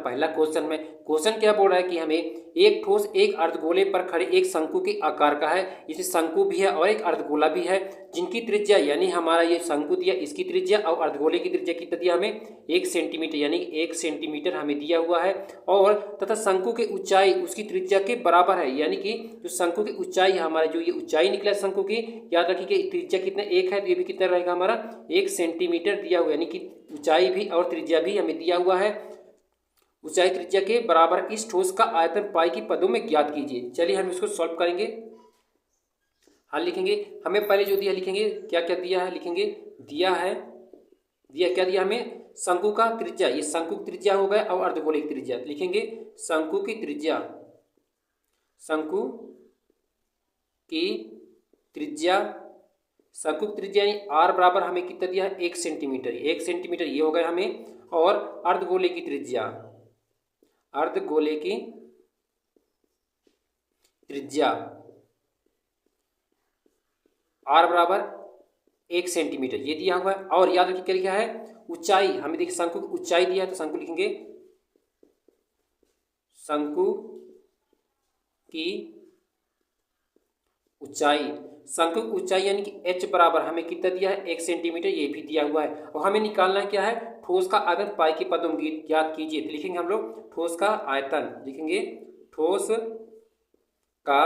पहला क्वेश्चन में। क्वेश्चन क्या बोल रहा है कि हमें एक ठोस एक अर्धगोले पर खड़े एक शंकु के आकार का है, इसमें शंकु भी है और एक अर्धगोला भी है, जिनकी त्रिज्या यानी हमारा ये शंकु दिया, इसकी त्रिज्या और अर्धगोले की त्रिज्या कितना दिया हमें 1 सेंटीमीटर, यानी 1 सेंटीमीटर हमें दिया हुआ है। और तथा शंकु की ऊंचाई उसकी त्रिज्या के बराबर है, यानी कि जो शंकु की ऊंचाई है हमारा, जो ये ऊंचाई निकला शंकु की, याद रखिए कि त्रिज्या कितना 1 है, तो ये भी कितना रहेगा हमारा 1 सेंटीमीटर दिया हुआ, यानी कि ऊंचाई भी और त्रिज्या भी हमें दिया हुआ है। ऊंचाई त्रिज्या के बराबर इस ठोस का आयतन पाई की पदों में ज्ञात कीजिए। चलिए हम इसको सॉल्व करेंगे। हल लिखेंगे। हमें पहले जो दिया लिखेंगे, क्या क्या दिया है लिखेंगे। दिया क्या दिया हमें, शंकु का त्रिज्या, ये शंकु की त्रिज्या हो गया और अर्धगोले की त्रिज्या लिखेंगे। शंकु की त्रिज्या, शंकु की त्रिज्या, शंकु की त्रिज्या यानी आर बराबर हमें कितना दिया है 1 सेंटीमीटर, 1 सेंटीमीटर ये हो गया हमें। और अर्धगोले की त्रिज्या, अर्धगोले की त्रिज्या आर बराबर 1 सेंटीमीटर ये दिया हुआ है। और याद रखिए क्या लिखा है, ऊंचाई हमें देखिए शंकु की ऊंचाई दिया है, तो शंकु लिखेंगे शंकु की ऊंचाई, शंकु की ऊंचाई यानी कि h बराबर हमें कितना दिया है 1 सेंटीमीटर ये भी दिया हुआ है। और हमें निकालना क्या है, ठोस का आयतन पाई के पदों में ज्ञात कीजिए। तो लिखेंगे हम लोग ठोस का आयतन, लिखेंगे ठोस का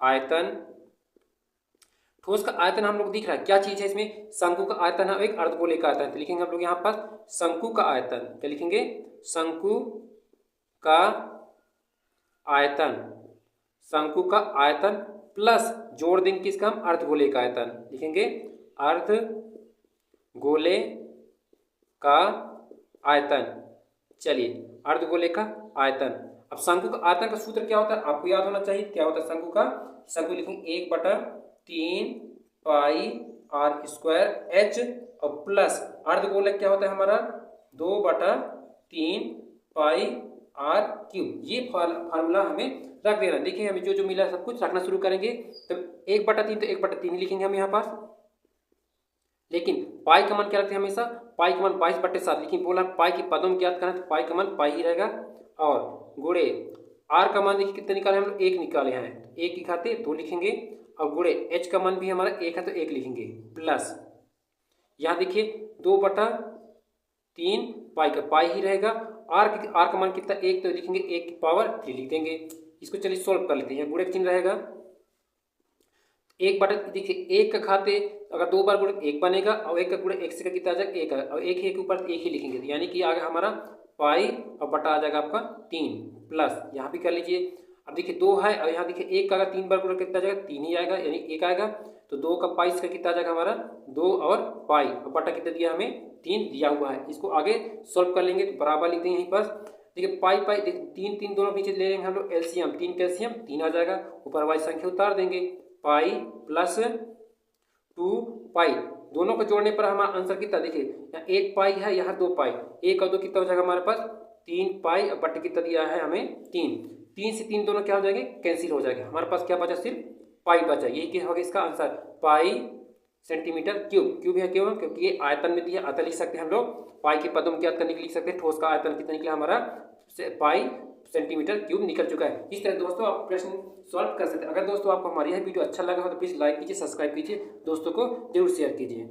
आयतन। ठोस का आयतन हम लोग दिख रहा है क्या चीज है इसमें, शंकु का आयतन है, एक अर्धगोले का आयतन। तो लिखेंगे हम लोग यहाँ पर शंकु का आयतन, क्या लिखेंगे शंकु का आयतन, शंकु का आयतन प्लस जोड़ देंगे किसका हम, अर्धगोले का आयतन, लिखेंगे अर्धगोले का आयतन। चलिए अर्धगोले का आयतन। अब शंकु का आयतन का सूत्र क्या होता है आपको याद होना चाहिए, क्या होता है शंकु का, शंकु लिखेंगे 1/3 पाई आर स्क्वायर एच और प्लस अर्धगोले क्या होता है हमारा 2/3 पाई आर क्यूब। ये फार्मूला हमें रख देना। देखिए हमें जो जो मिला सब कुछ रखना शुरू करेंगे। तो 1/3 तो 1/3 लिखेंगे हम यहाँ पास, लेकिन पाई का मान क्या रखते हैं हमेशा, पाई का मान 22/7। लेकिन बोला पाई की पदों में ज्ञात करना, तो पाई का मान पाई ही रहेगा। और गुणे आर का मान देखिए कितना निकाले हम लोग, 1 निकाले हैं, 1 की खाते 2 लिखेंगे। और गुणे एच का मान भी हमारा 1 है तो 1 लिखेंगे, प्लस यहाँ देखिए 2/3 पाई का पाई ही रहेगा। आर का मान कितना 1, तो लिखेंगे 1 की पावर 3 लिख देंगे। इसको चलिए सोल्व कर लेते हैं। गुणे का चिन्ह रहेगा 1 देखिए 1 का खाते अगर 2 बार गुणे 1 बनेगा, और 1 का गुणे 1 से कितना आ जाएगा 1 है, और 1 ही के ऊपर 1 ही लिखेंगे, यानी कि आगे हमारा पाई और बटा आ जाएगा आपका 3, प्लस यहाँ भी कर लीजिए। अब देखिए 2 है और यहाँ देखिए 1 का अगर 3 बार गुणे कितना आ जाएगा 3 ही आएगा, यानी 1 आएगा। तो 2 का पाई इसका कितना आ जाएगा हमारा 2 और पाई और बटा कितना दिया हमें 3 दिया हुआ है। इसको आगे सोल्व कर लेंगे तो बराबर लिखते हैं यहीं पर। देखिए पाई पाई देखिए 3 दोनों नीचे ले लेंगे हम लोग एलसीएम, 3 कैल्शियम 3 आ जाएगा, ऊपर वाली संख्या उतार देंगे, पाई प्लस 2 पाई दोनों को जोड़ने पर हमारा आंसर कितना, देखिए यहाँ 1 पाई है, यहाँ 2 पाई, 1 और 2 कितना हो जाएगा हमारे पास 3 पाई और बटे कितना दिया है हमें 3, 3 से 3 दोनों क्या हो जाएंगे कैंसिल हो जाएगा, हमारे पास क्या बचा सिर्फ पाई बचा। यही क्या होगा इसका आंसर, पाई सेंटीमीटर क्यूब। क्यूब है क्यों, क्योंकि ये आयतन में दिया, आयतन लिख सकते हैं हम लोग, पाई के पदों में ज्ञात करने के लिए लिख सकते हैं। ठोस का आयतन कितना निकला हमारा पाई सेंटीमीटर क्यूब निकल चुका है। इस तरह दोस्तों आप प्रश्न सॉल्व कर सकते हैं। अगर दोस्तों आपको हमारी यह वीडियो अच्छा लगा हो तो प्लीज़ लाइक कीजिए, सब्सक्राइब कीजिए, दोस्तों को जरूर शेयर कीजिए।